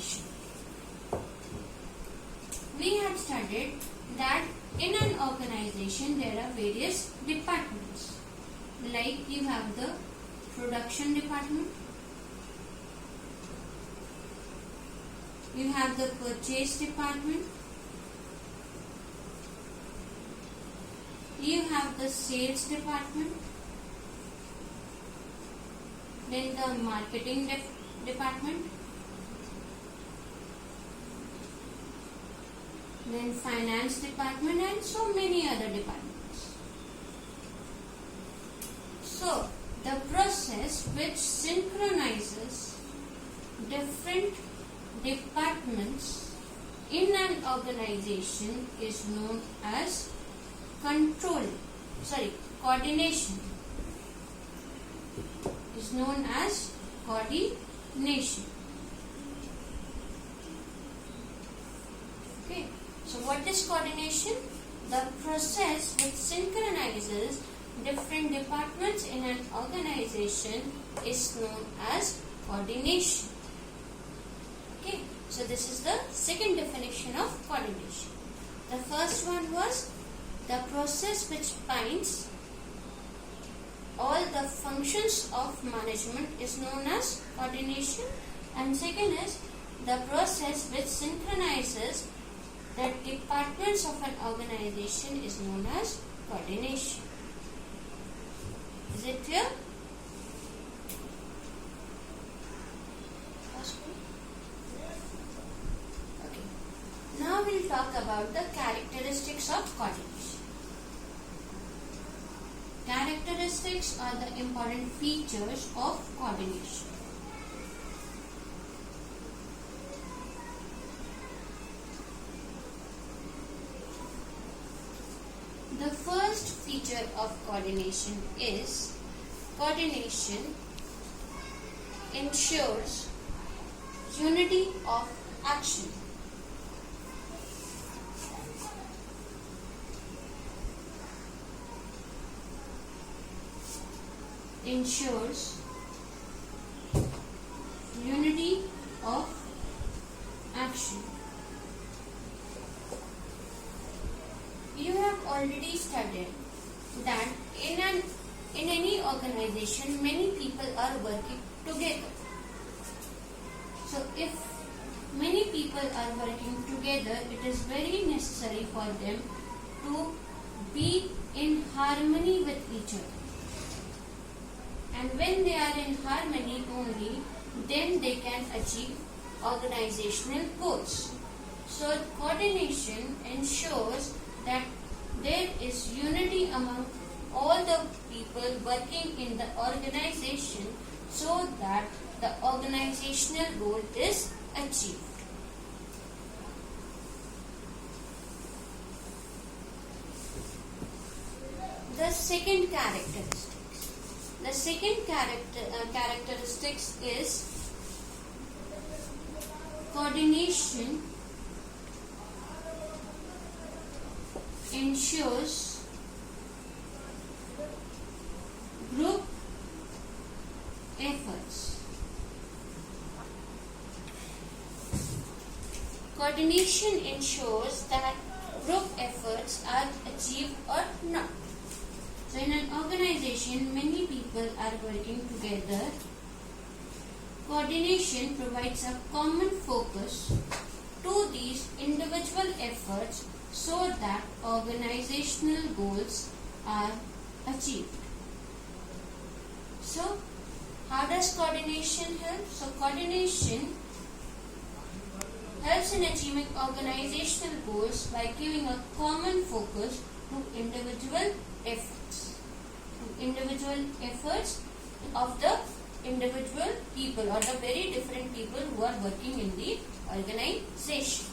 coordination. We had studied that in an organization there are various departments. Like you have the production department, you have the purchase department, you have the sales department, then the marketing department, then finance department, and so many other departments. So, the process which synchronizes different departments in an organization is known as coordination. Is known as coordination. Okay. So what is coordination? The process which synchronizes different departments in an organization is known as coordination. Okay. So this is the second definition of coordination. The first one was the process which binds all the functions of management is known as coordination, and second is the process which synchronizes the departments of an organization is known as coordination. Is it clear? Okay. Now we'll talk about the characteristics of coordination. Characteristics are the important features of coordination. The first feature of coordination is coordination ensures unity of action. Ensures unity of action. You have already studied that in any organization many people are working together. So if many people are working together, it is very necessary for them to be in harmony with each other. And when they are in harmony only, then they can achieve organizational goals. So coordination ensures that there is unity among all the people working in the organization so that the organizational goal is achieved. The second characteristic. The second characteristics is coordination ensures group efforts. Coordination ensures that group efforts are achieved or not. So in an organization, many people are working together. Coordination provides a common focus to these individual efforts so that organizational goals are achieved. So, how does coordination help? So, coordination helps in achieving organizational goals by giving a common focus to individual efforts of the individual people or the very different people who are working in the organization.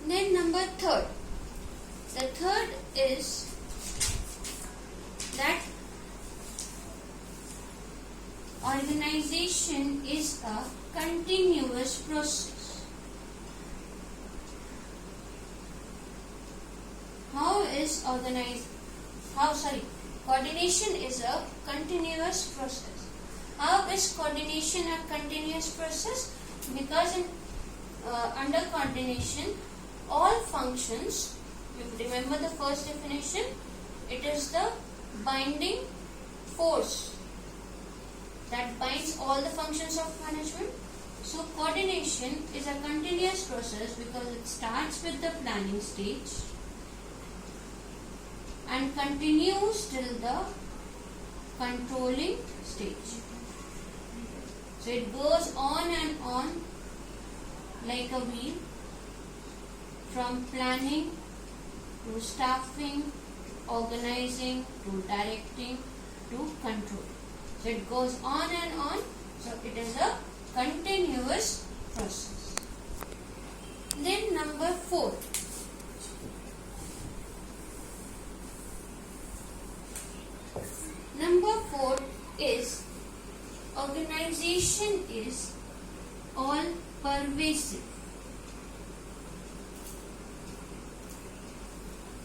Then number third. The third is that organization is a continuous process. coordination is a continuous process. How is coordination a continuous process? Because under coordination, all functions, you remember the first definition, it is the binding force that binds all the functions of management. So coordination is a continuous process because it starts with the planning stage and continues till the controlling stage. So it goes on and on like a wheel, from planning to staffing, organizing to directing to control. So it goes on and on. So it is a continuous process. Then number 4. Number 4 is organization is all pervasive.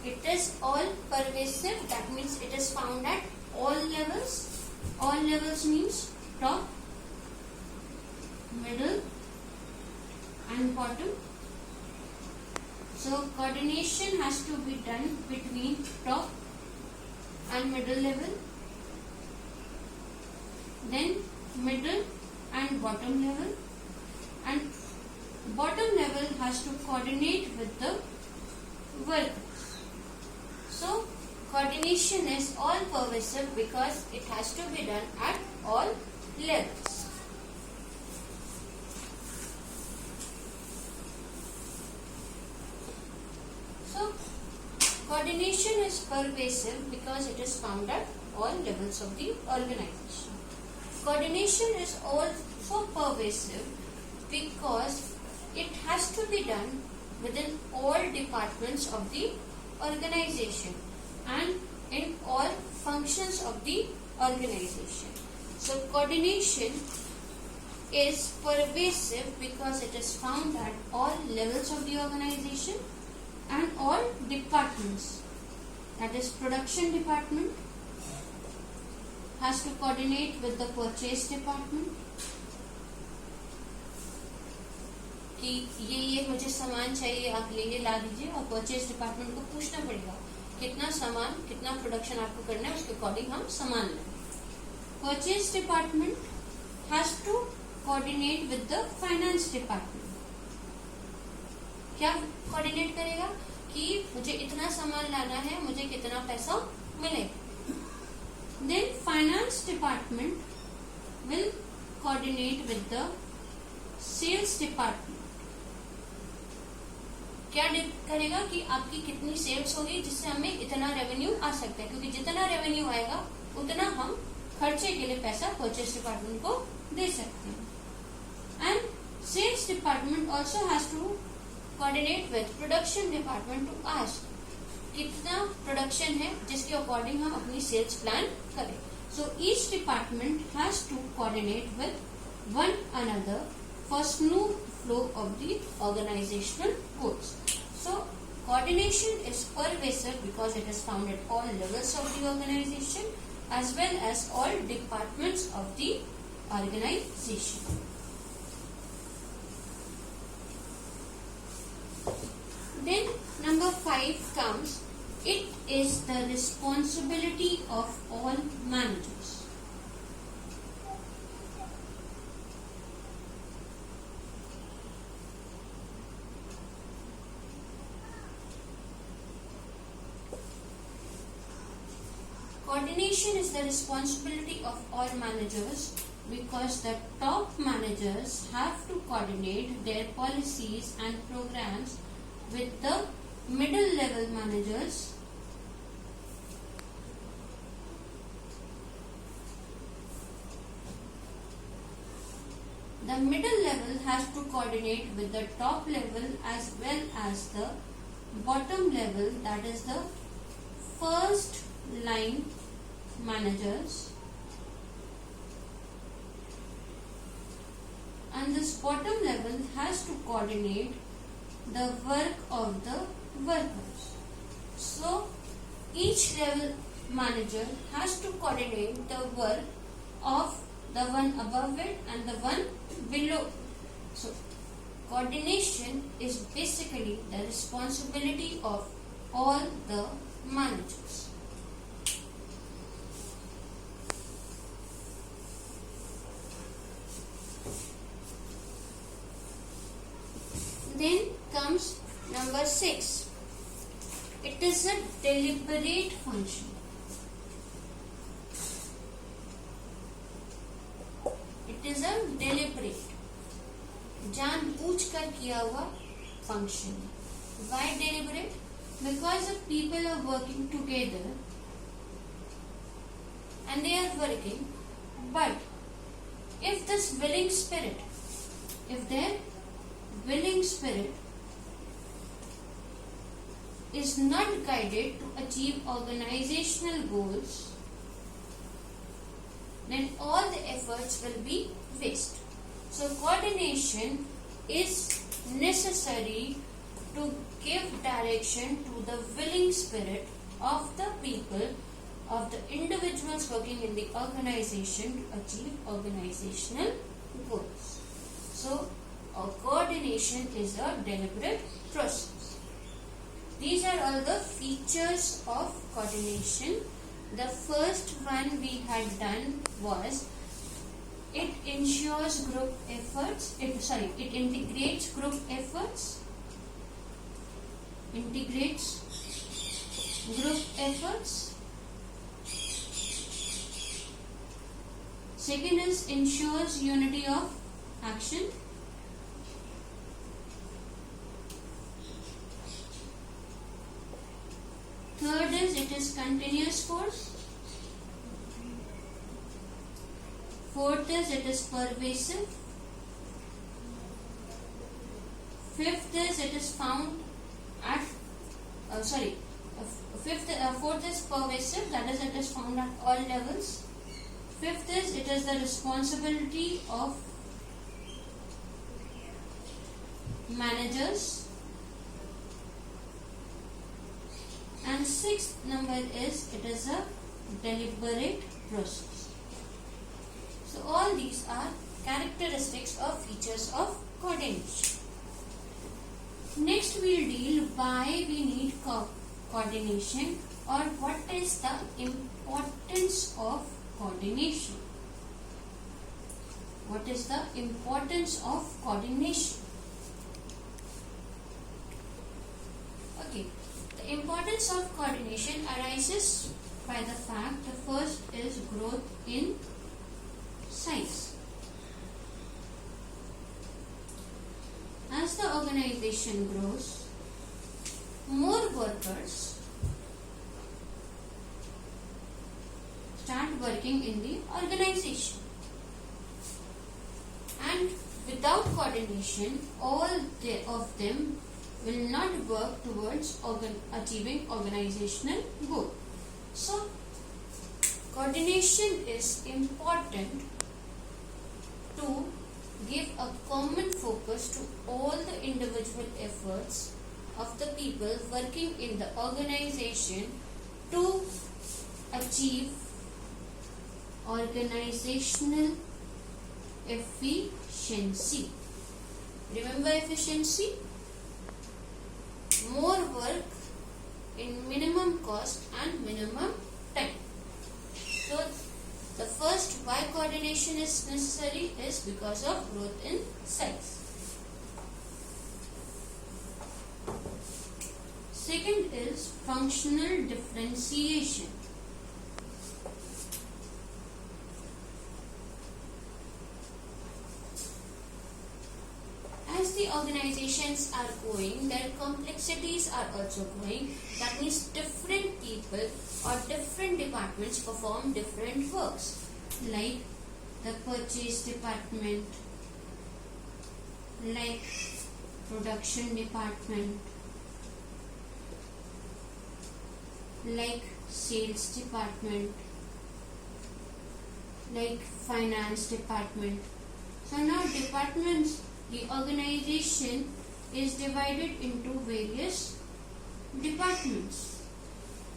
It is all pervasive, that means it is found at all levels. All levels means top, middle and bottom. So coordination has to be done between top and middle level, then middle and bottom level, and bottom level has to coordinate with the workers. So coordination is all pervasive because it has to be done at all levels. So coordination is pervasive because it is found at all levels of the organization. Coordination is also pervasive because it has to be done within all departments of the organization and in all functions of the organization. So coordination is pervasive because it is found at all levels of the organization and all departments. That is, production department has to coordinate with the purchase department कि ये मुझे सामान चाहिए, आप ले ला दीजिए, और purchase department को पूछना पड़ेगा कितना सामान, कितना प्रोडक्शन आपको करना है, उसके अकॉर्डिंग हम सामान लें. Purchase department has to coordinate with the finance department. क्या कोऑर्डिनेट करेगा कि मुझे इतना सामान लाना है, मुझे कितना पैसा मिलेगा. Then finance department will coordinate with the sales department. क्या करेगा कि आपकी कितनी सेल्स होगी जिससे हमें इतना रेवेन्यू आ सकता है, क्योंकि जितना रेवेन्यू आएगा उतना हम खर्चे के लिए पैसा परचेस डिपार्टमेंट को दे सकते हैं. And sales department also has to coordinate with production department to ask कितना प्रोडक्शन है जिसके अकॉर्डिंग हम अपनी सेल्स प्लान करें. So each department has to coordinate with one another for smooth flow of the organizational goals. So coordination is pervasive because it is found at all levels of the organization as well as all departments of the organization. Then number 5 comes, it is the responsibility of all managers. Coordination is the responsibility of all managers because the top managers have to coordinate their policies and programs with the middle level managers The middle level has to coordinate with the top level as well as the bottom level, that is the first line managers, and this bottom level has to coordinate the work of the workers. So each level manager has to coordinate the work of the one above it and the one below. So, coordination is basically the responsibility of all the managers. Then comes number 6. It is a deliberate function. It is a deliberate, जानबूझकर किया हुआ function. Why deliberate? Because the people are working together and they are working, but if this willing spirit, if their willing spirit is not guided to achieve organizational goals, then all the efforts will be waste. So coordination is necessary to give direction to the willing spirit of the people, of the individuals working in the organization to achieve organizational goals. So coordination is a deliberate process. These are all the features of coordination. The first one we had done was it ensures group efforts. It integrates group efforts. Integrates group efforts. Second is ensures unity of action. Third is it is continuous force. Fourth is it is pervasive. Fifth is it is found at fourth is pervasive, that is it is found at all levels. Fifth is it is the responsibility of managers. And sixth number is it is a deliberate process. So all these are characteristics or features of coordination. Next we will deal why we need coordination or what is the importance of coordination. What is the importance of coordination? Okay. The importance of coordination arises by the fact the first is growth in size. As the organization grows, more workers start working in the organization. And without coordination, all of them will not work towards achieving organizational goal. So, coordination is important to give a common focus to all the individual efforts of the people working in the organization to achieve organizational efficiency. Remember efficiency? More work in minimum cost and minimum time. So the first why coordination is necessary is because of growth in size. Second is functional differentiation. As the organizations are growing, their complexities are also growing. That means different people or different departments perform different works, like the purchase department, like production department, like sales department, like finance department. So now departments, the organization is divided into various departments.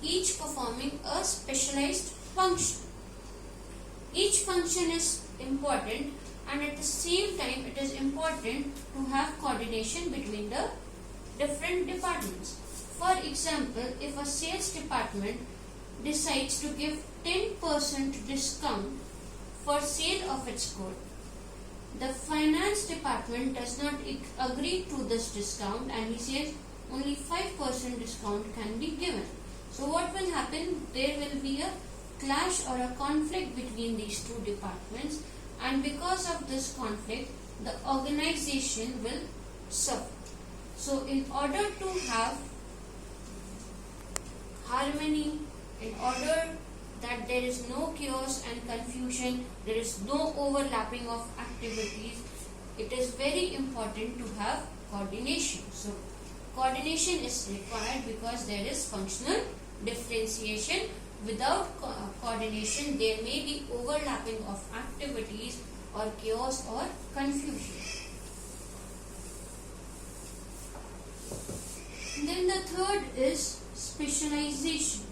each performing a specialized function. Each function is important, and at the same time it is important to have coordination between the different departments. For example, if a sales department decides to give 10% discount for sale of its good, the finance department does not agree to this discount and he says only 5% discount can be given. So what will happen? There will be a clash or a conflict between these two departments, and because of this conflict the organization will suffer. So in order to have harmony, in order that there is no chaos and confusion, there is no overlapping of activities, it is very important to have coordination. So coordination is required because there is functional differentiation. Without coordination, there may be overlapping of activities or chaos or confusion. Then the third is specialization.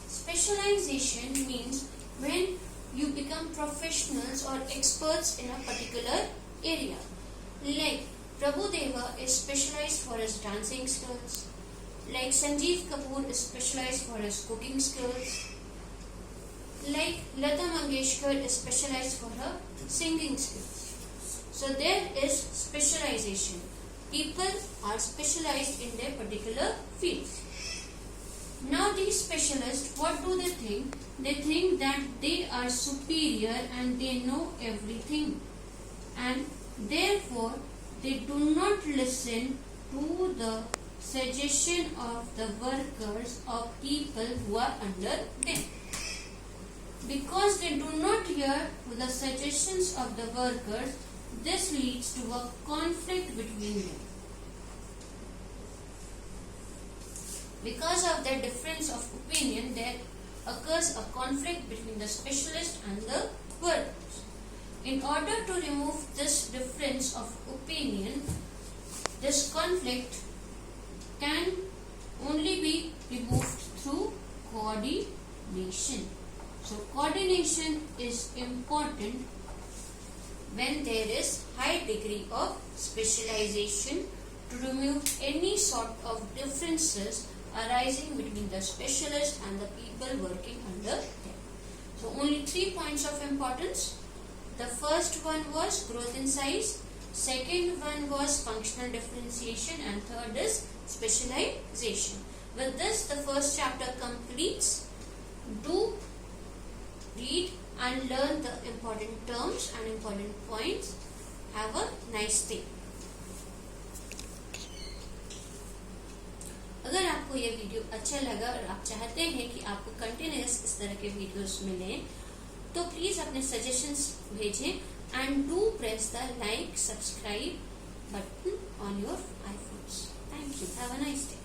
Specialization means when you become professionals or experts in a particular area. Like Prabhu Deva is specialized for his dancing skills. Like Sanjeev Kapoor is specialized for his cooking skills. Like Lata Mangeshkar is specialized for her singing skills. So there is specialization. People are specialized in their particular fields. Now these specialists, what do they think? They think that they are superior and they know everything, and therefore they do not listen to the suggestion of the workers or people who are under them. Because they do not hear the suggestions of the workers, this leads to a conflict between them. Because of their difference of opinion, there occurs a conflict between the specialist and the workers. In order to remove this difference of opinion, this conflict can only be removed through coordination. So coordination is important when there is high degree of specialization to remove any sort of differences arising between the specialist and the people working under them. So only 3 points of importance. The first one was growth in size, second one was functional differentiation, and third is specialization. With this, the first chapter completes. Do read and learn the important terms and important points. Have a nice day. अगर आपको ये video अच्छा लगा और आप चाहते हैं कि आपको कंटिन्यूअस इस तरह के वीडियोस मिलें, तो प्लीज अपने सजेशंस भेजें and do press the like subscribe button on your iPhones. Thank you. Have a nice day.